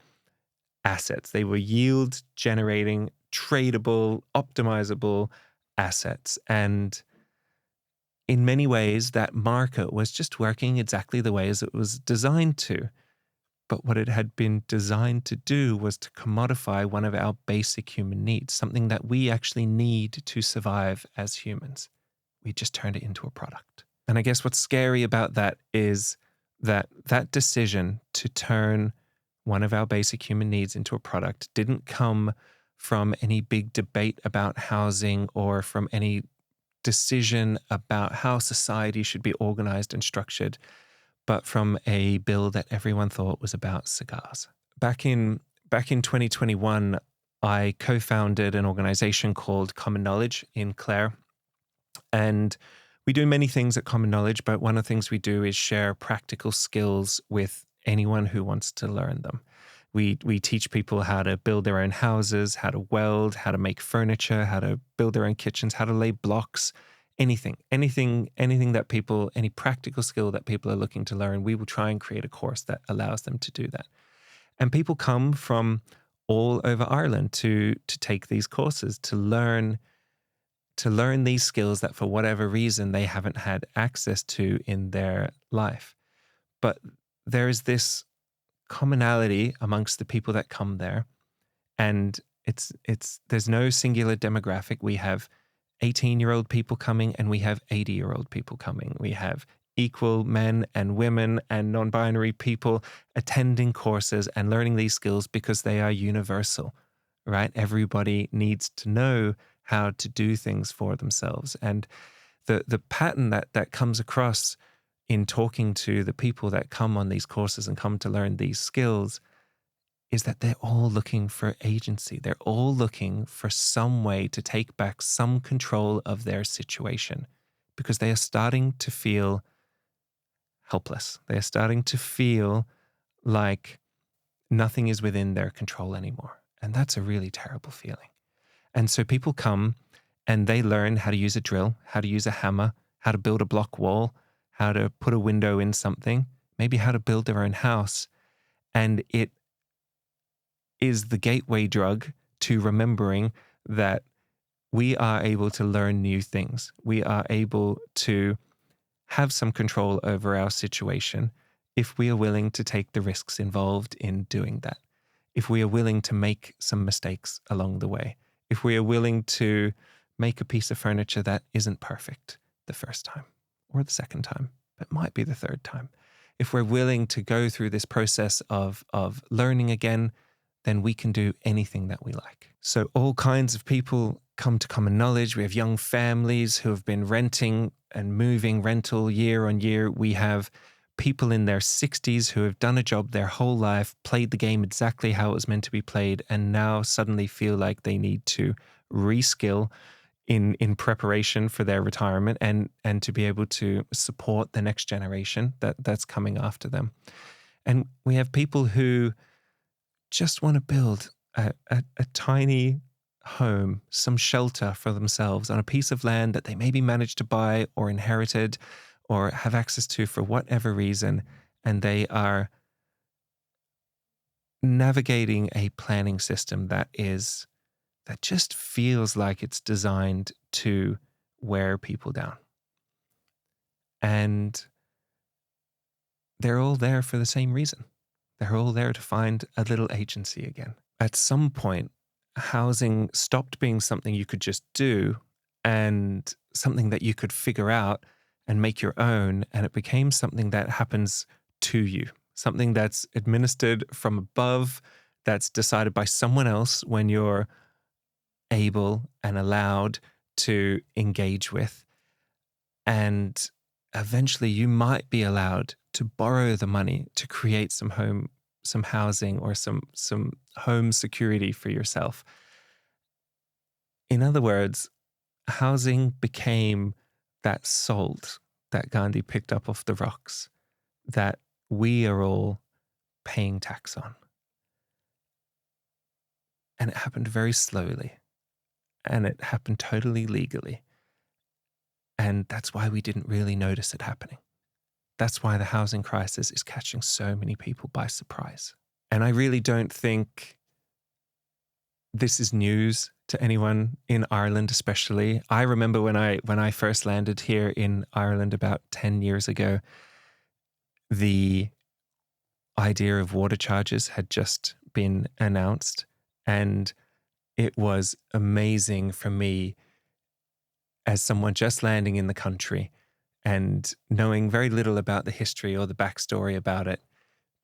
assets. They were yield generating, tradable, optimizable assets. And in many ways, that market was just working exactly the way as it was designed to. But what it had been designed to do was to commodify one of our basic human needs, something that we actually need to survive as humans. We just turned it into a product. And I guess what's scary about that is that that decision to turn one of our basic human needs into a product didn't come from any big debate about housing or from any decision about how society should be organized and structured, but from a bill that everyone thought was about cigars. Back in 2021, I co-founded an organization called Common Knowledge in Clare, and we do many things at Common Knowledge, but one of the things we do is share practical skills with anyone who wants to learn them. We teach people how to build their own houses, how to weld, how to make furniture, how to build their own kitchens, how to lay blocks, anything that people, any practical skill that people are looking to learn, we will try and create a course that allows them to do that. And people come from all over Ireland to take these courses, to learn these skills that for whatever reason they haven't had access to in their life. But there is this commonality amongst the people that come there, and it's there's no singular demographic. We have 18-year-old people coming and we have 80-year-old people coming. We have equal men and women and non-binary people attending courses and learning these skills because they are universal, right? Everybody needs to know how to do things for themselves. And the pattern that comes across in talking to the people that come on these courses and come to learn these skills is that they're all looking for agency. They're all looking for some way to take back some control of their situation because they are starting to feel helpless. They are starting to feel like nothing is within their control anymore. And that's a really terrible feeling. And so people come and they learn how to use a drill, how to use a hammer, how to build a block wall, how to put a window in something, maybe how to build their own house. And it is the gateway drug to remembering that we are able to learn new things. We are able to have some control over our situation if we are willing to take the risks involved in doing that. If we are willing to make some mistakes along the way. If we are willing to make a piece of furniture that isn't perfect the first time or the second time, but might be the third time. If we're willing to go through this process of learning again, then we can do anything that we like. So all kinds of people come to Common Knowledge. We have young families who have been renting and moving rental year on year. We have people in their 60s who have done a job their whole life, played the game exactly how it was meant to be played, and now suddenly feel like they need to reskill in preparation for their retirement and to be able to support the next generation that's coming after them. And we have people who just want to build a tiny home, some shelter for themselves on a piece of land that they maybe managed to buy or inherited or have access to for whatever reason. And they are navigating a planning system that just feels like it's designed to wear people down. And they're all there for the same reason. They're all there to find a little agency again. At some point, housing stopped being something you could just do and something that you could figure out and make your own, and it became something that happens to you, something that's administered from above, that's decided by someone else when you're able and allowed to engage with. And eventually you might be allowed to borrow the money to create some housing or some home security for yourself. In other words, housing became that salt that Gandhi picked up off the rocks that we are all paying tax on. And it happened very slowly. And it happened totally legally. And that's why we didn't really notice it happening. That's why the housing crisis is catching so many people by surprise. And I really don't think this is news to anyone in Ireland, especially. I remember when I first landed here in Ireland about 10 years ago, the idea of water charges had just been announced, and it was amazing for me as someone just landing in the country and knowing very little about the history or the backstory about it,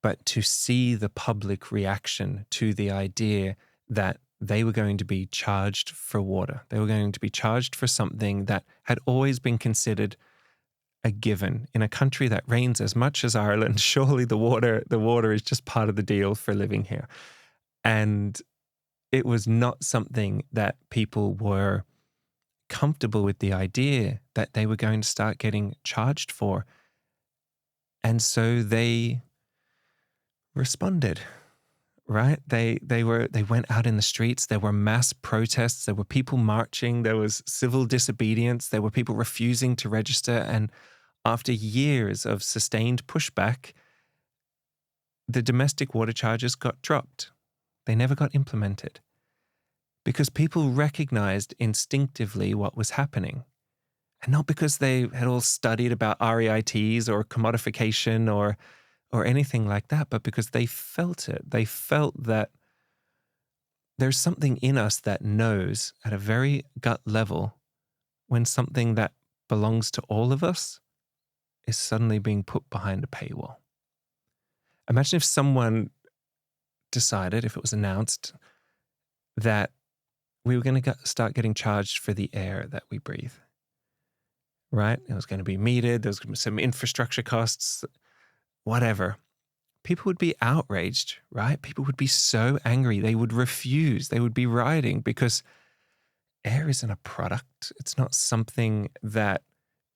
but to see the public reaction to the idea that they were going to be charged for water. They were going to be charged for something that had always been considered a given in a country that rains as much as Ireland. Surely the water is just part of the deal for living here. And it was not something that people were comfortable with the idea that they were going to start getting charged for. And so they responded, right? They went out in the streets. There were mass protests. There were people marching. There was civil disobedience. There were people refusing to register. And after years of sustained pushback, the domestic water charges got dropped. They never got implemented because people recognized instinctively what was happening. And not because they had all studied about REITs or commodification or anything like that, but because they felt it. They felt that there's something in us that knows at a very gut level when something that belongs to all of us is suddenly being put behind a paywall. Imagine if someone decided, if it was announced, that we were going to start getting charged for the air that we breathe, right? It was going to be metered. There was going to be some infrastructure costs, whatever. People would be outraged, right? People would be so angry. They would refuse. They would be rioting because air isn't a product. It's not something that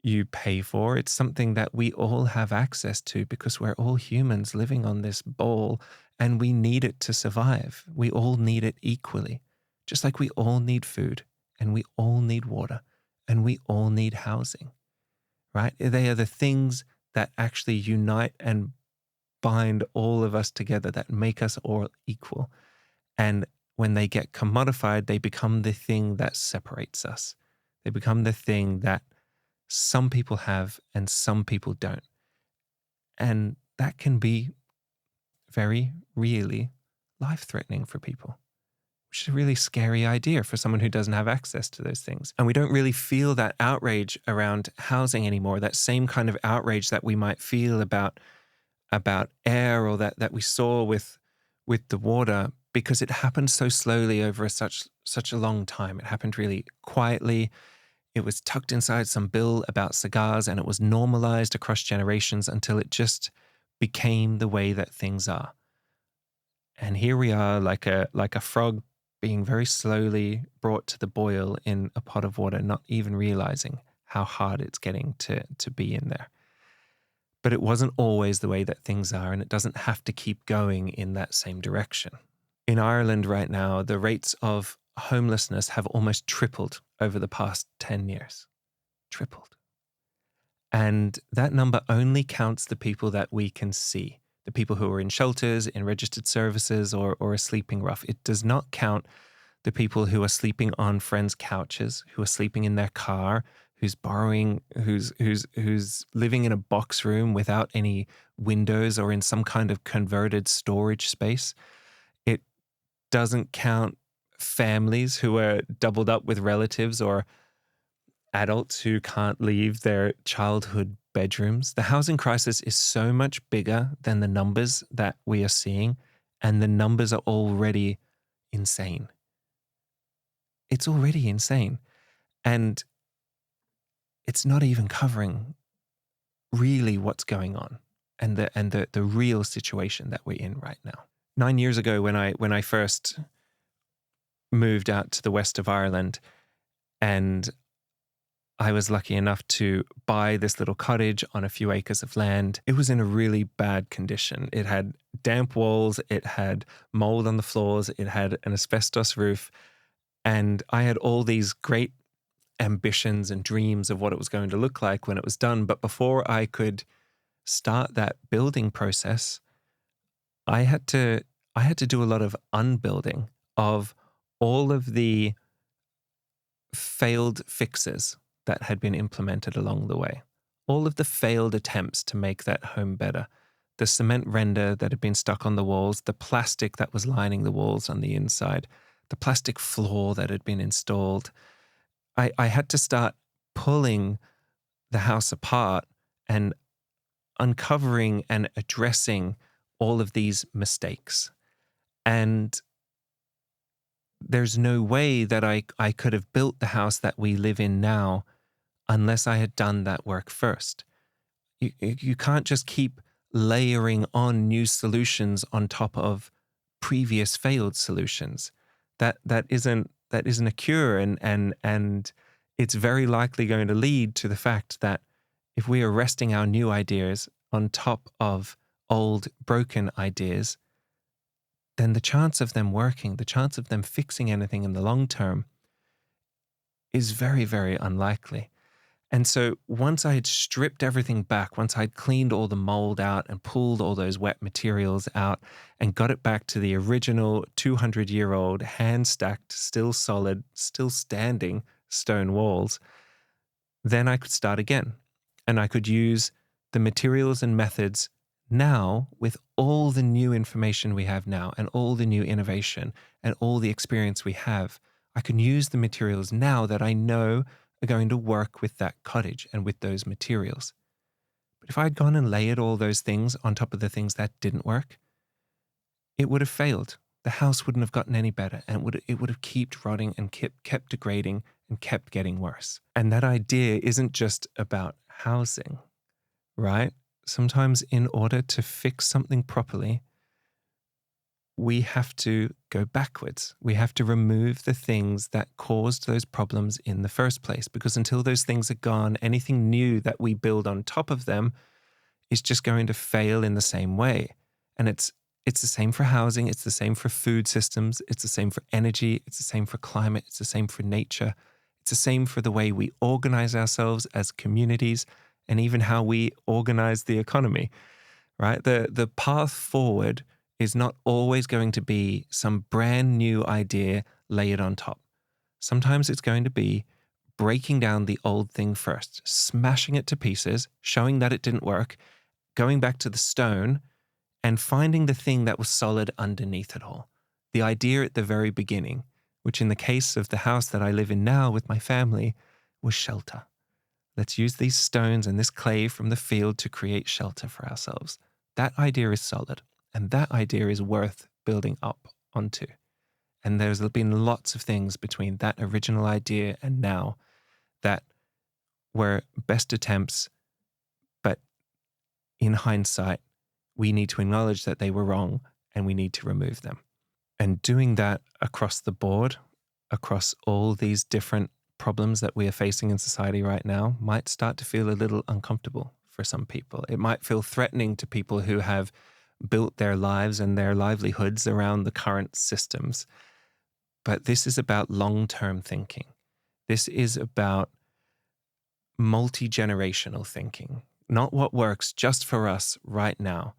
you pay for. It's something that we all have access to because we're all humans living on this ball and we need it to survive. We all need it equally, just like we all need food and we all need water and we all need housing, right? They are the things that actually unite and bind all of us together, that make us all equal. And when they get commodified, they become the thing that separates us. They become the thing that some people have and some people don't. And that can be very really life-threatening for people, which is a really scary idea for someone who doesn't have access to those things. And we don't really feel that outrage around housing anymore, that same kind of outrage that we might feel about air or that we saw with the water, because it happened so slowly over such a long time. It happened really quietly. It was tucked inside some bill about cigars, and it was normalized across generations until it just became the way that things are. And here we are, like a frog being very slowly brought to the boil in a pot of water, not even realizing how hard it's getting to be in there. But it wasn't always the way that things are, and it doesn't have to keep going in that same direction. In Ireland right now, the rates of homelessness have almost tripled over the past 10 years. Tripled. And that number only counts the people that we can see, the people who are in shelters, in registered services, or are sleeping rough. It does not count the people who are sleeping on friends' couches, who are sleeping in their car, who's living in a box room without any windows or in some kind of converted storage space. It doesn't count families who are doubled up with relatives or adults who can't leave their childhood bedrooms. The housing crisis is so much bigger than the numbers that we are seeing, and the numbers are already insane. It's already insane. And it's not even covering really what's going on and the real situation that we're in right now. 9 years ago, when I first moved out to the west of Ireland, and I was lucky enough to buy this little cottage on a few acres of land. It was in a really bad condition. It had damp walls, it had mold on the floors, it had an asbestos roof, and I had all these great ambitions and dreams of what it was going to look like when it was done. But before I could start that building process, I had to do a lot of unbuilding of all of the failed fixes that had been implemented along the way, all of the failed attempts to make that home better, the cement render that had been stuck on the walls, the plastic that was lining the walls on the inside, the plastic floor that had been installed. I had to start pulling the house apart and uncovering and addressing all of these mistakes. And there's no way that I could have built the house that we live in now unless I had done that work first. You can't just keep layering on new solutions on top of previous failed solutions. That isn't a cure, and it's very likely going to lead to the fact that if we are resting our new ideas on top of old broken ideas, then the chance of them working, the chance of them fixing anything in the long term is very, very unlikely. And so once I had stripped everything back, once I'd cleaned all the mold out and pulled all those wet materials out and got it back to the original 200-year-old hand-stacked, still solid, still standing stone walls, then I could start again. And I could use the materials and methods now with all the new information we have now and all the new innovation and all the experience we have. I can use the materials now that I know are going to work with that cottage and with those materials. But if I'd gone and layered all those things on top of the things that didn't work, it would have failed. The house wouldn't have gotten any better, and it would have kept rotting and kept degrading and kept getting worse. And that idea isn't just about housing, right? Sometimes in order to fix something properly, we have to go backwards. We have to remove the things that caused those problems in the first place, because until those things are gone, anything new that we build on top of them is just going to fail in the same way. And it's the same for housing, it's the same for food systems, it's the same for energy, it's the same for climate, it's the same for nature. It's the same for the way we organize ourselves as communities and even how we organize the economy, right? The path forward is not always going to be some brand new idea layered on top. Sometimes it's going to be breaking down the old thing first, smashing it to pieces, showing that it didn't work, going back to the stone and finding the thing that was solid underneath it all. The idea at the very beginning, which in the case of the house that I live in now with my family, was shelter. Let's use these stones and this clay from the field to create shelter for ourselves. That idea is solid, and that idea is worth building up onto. And there's been lots of things between that original idea and now that were best attempts, but in hindsight, we need to acknowledge that they were wrong and we need to remove them. And doing that across the board, across all these different problems that we are facing in society right now, might start to feel a little uncomfortable for some people. It might feel threatening to people who have built their lives and their livelihoods around the current systems. But this is about long-term thinking. This is about multi-generational thinking, not what works just for us right now,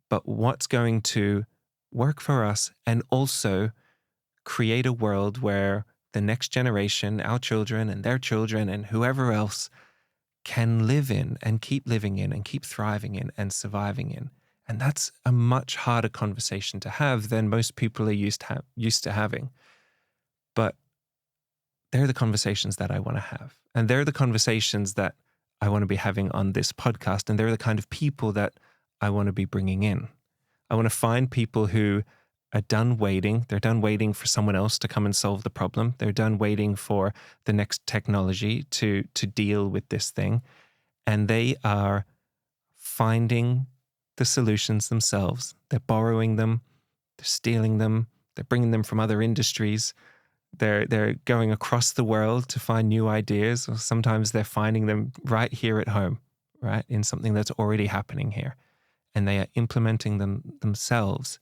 but what's going to work for us and also create a world where the next generation, our children and their children and whoever else can live in and keep living in and keep thriving in and surviving in. And that's a much harder conversation to have than most people are used to having. But they're the conversations that I want to have. And they're the conversations that I want to be having on this podcast. And they're the kind of people that I want to be bringing in. I want to find people who are done waiting. They're done waiting for someone else to come and solve the problem. They're done waiting for the next technology to deal with this thing. And they are finding the solutions themselves. They're borrowing them. They're stealing them. They're bringing them from other industries. They're going across the world to find new ideas. Or sometimes they're finding them right here at home, right, in something that's already happening here. And they are implementing them themselves.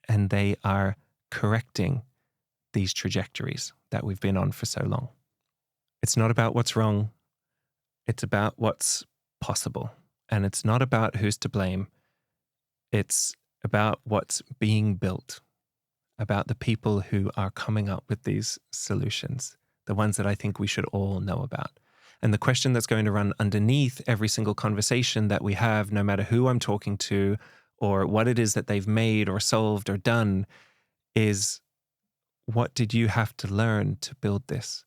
And they are correcting these trajectories that we've been on for so long. It's not about what's wrong. It's about what's possible. And it's not about who's to blame. It's about what's being built. about the people who are coming up with these solutions, the ones that I think we should all know about. And the question that's going to run underneath every single conversation that we have, no matter who I'm talking to or what it is that they've made or solved or done, is what did you have to learn to build this?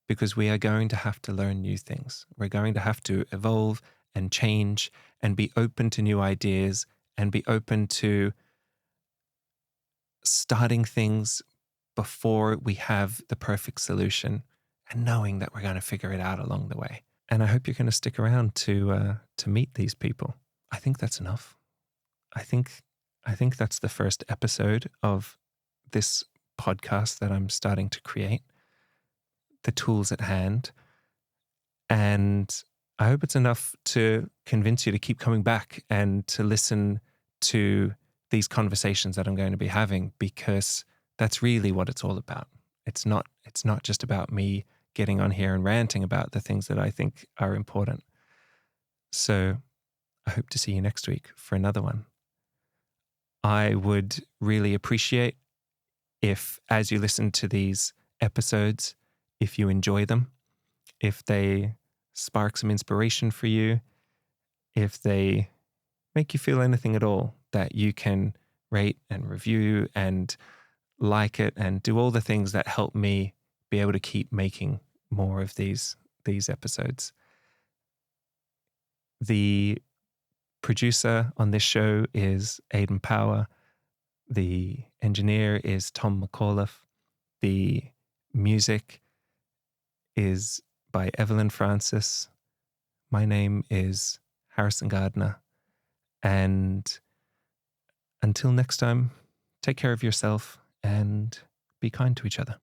Because we are going to have to learn new things. We're going to have to evolve and change and be open to new ideas and be open to starting things before we have the perfect solution and knowing that we're going to figure it out along the way. And I hope you're going to stick around to meet these people. I think that's enough. I think that's the first episode of this podcast that I'm starting to create, the tools at hand. And I hope it's enough to convince you to keep coming back and to listen to these conversations that I'm going to be having, because that's really what it's all about. It's not just about me getting on here and ranting about the things that I think are important. So I hope to see you next week for another one. I would really appreciate if, as you listen to these episodes, if you enjoy them, if they spark some inspiration for you, if they make you feel anything at all, that you can rate and review and like it and do all the things that help me be able to keep making more of these episodes. The producer on this show is Aidan Power. The engineer is Tom McAuliffe. The music is by Evelyn Francis. My name is Harrison Gardner. And until next time, take care of yourself and be kind to each other.